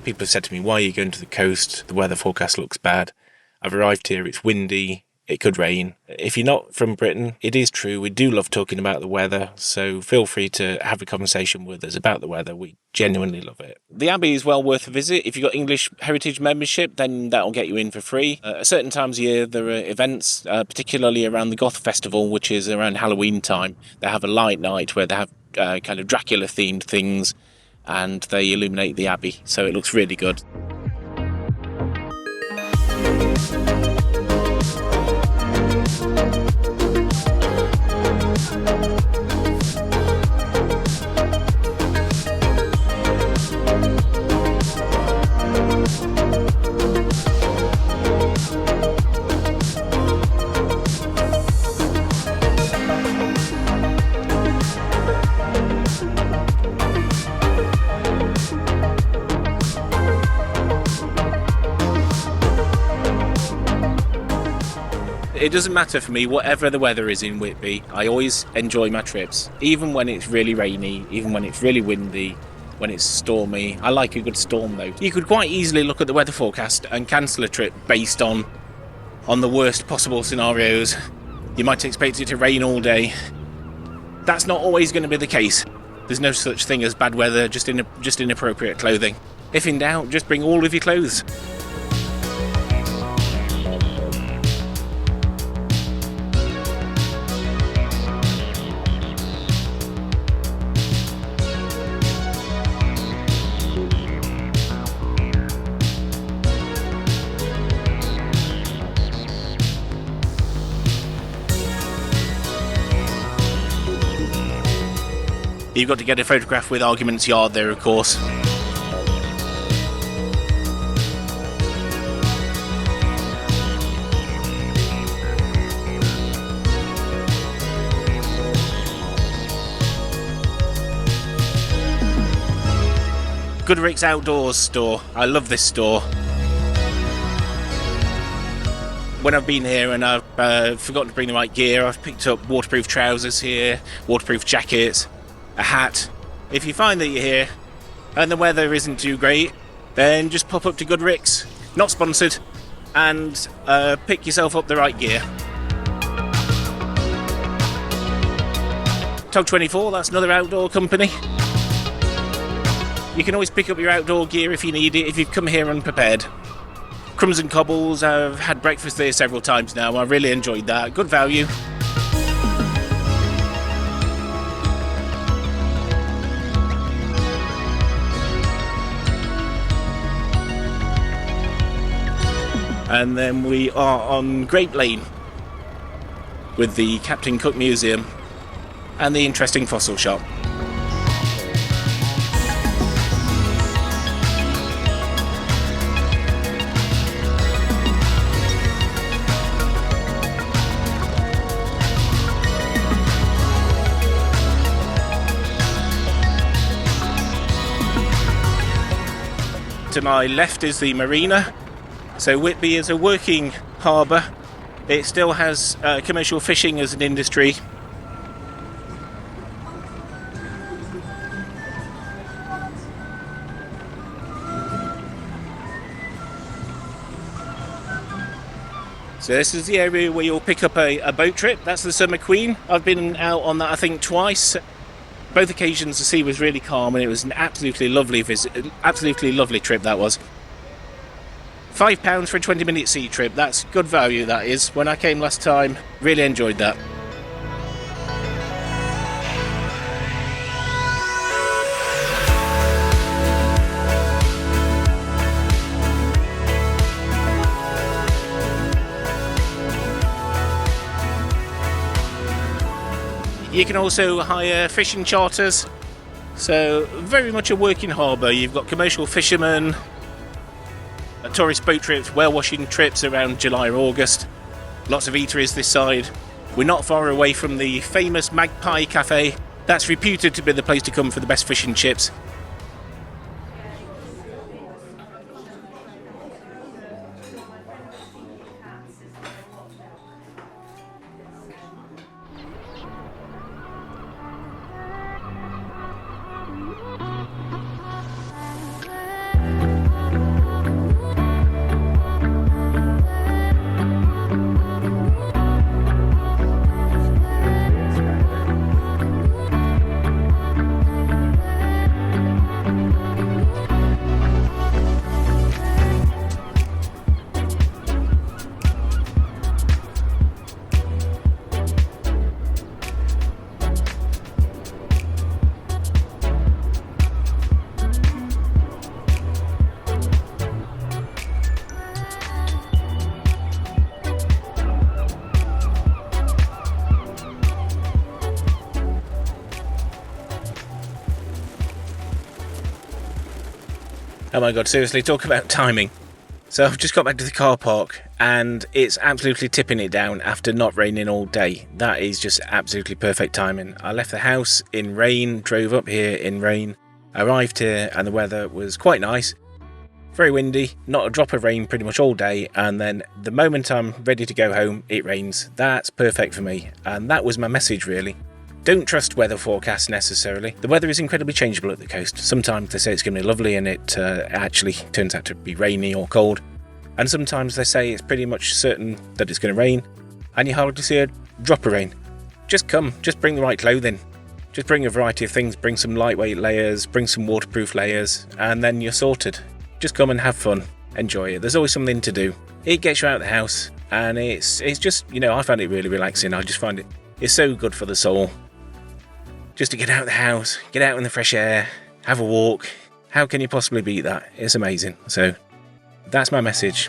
People have said to me, why are you going to the coast? The weather forecast looks bad. I've arrived here, it's windy, it could rain. If you're not from Britain, it is true, we do love talking about the weather, so feel free to have a conversation with us about the weather. We genuinely love it. The Abbey is well worth a visit. If you've got English Heritage membership, then that'll get you in for free. At certain times of year, there are events, particularly around the Goth Festival, which is around Halloween time. They have a light night where they have kind of Dracula-themed things, and they illuminate the Abbey, so it looks really good. It doesn't matter for me, whatever the weather is in Whitby, I always enjoy my trips. Even when it's really rainy, even when it's really windy, when it's stormy. I like a good storm though. You could quite easily look at the weather forecast and cancel a trip based on the worst possible scenarios. You might expect it to rain all day. That's not always going to be the case. There's no such thing as bad weather, just inappropriate clothing. If in doubt, just bring all of your clothes. You've got to get a photograph with Arguments Yard there, of course. Goodrick's Outdoors store. I love this store. When I've been here and I've forgotten to bring the right gear, I've picked up waterproof trousers here, waterproof jackets, a hat. If you find that you're here and the weather isn't too great, then just pop up to Goodrick's, not sponsored, and pick yourself up the right gear. Tog24, that's another outdoor company. You can always pick up your outdoor gear if you need it, if you've come here unprepared. Crumbs and Cobbles, I've had breakfast there several times now. I really enjoyed that. Good value. And then we are on Grape Lane with the Captain Cook Museum and the interesting fossil shop. To my left is the marina. So Whitby is a working harbour. It still has commercial fishing as an industry. So this is the area where you'll pick up a boat trip. That's the Summer Queen. I've been out on that I think twice. Both occasions the sea was really calm and it was an absolutely lovely visit, absolutely lovely trip that was. £5 for a 20-minute sea trip, that's good value that is. When I came last time, really enjoyed that. You can also hire fishing charters, so very much a working harbour. You've got commercial fishermen, tourist boat trips, whale washing trips around July or August. Lots of eateries this side. We're not far away from the famous Magpie Cafe. That's reputed to be the place to come for the best fish and chips. Oh my god, seriously, talk about timing. So I've just got back to the car park and it's absolutely tipping it down after not raining all day. That is just absolutely perfect timing. I left the house in rain, drove up here in rain, arrived here and the weather was quite nice. Very windy, not a drop of rain pretty much all day, and then the moment I'm ready to go home, it rains. That's perfect for me, and that was my message really. Don't trust weather forecasts necessarily. The weather is incredibly changeable at the coast. Sometimes they say it's going to be lovely and it actually turns out to be rainy or cold, and sometimes they say it's pretty much certain that it's going to rain, and you hardly see a drop of rain. Just come, just bring the right clothing. Just bring a variety of things, bring some lightweight layers, bring some waterproof layers, and then you're sorted. Just come and have fun, enjoy it. There's always something to do. It gets you out of the house, and it's just, I find it really relaxing. I just find it's so good for the soul. Just to get out of the house, get out in the fresh air, have a walk. How can you possibly beat that? It's amazing. So that's my message.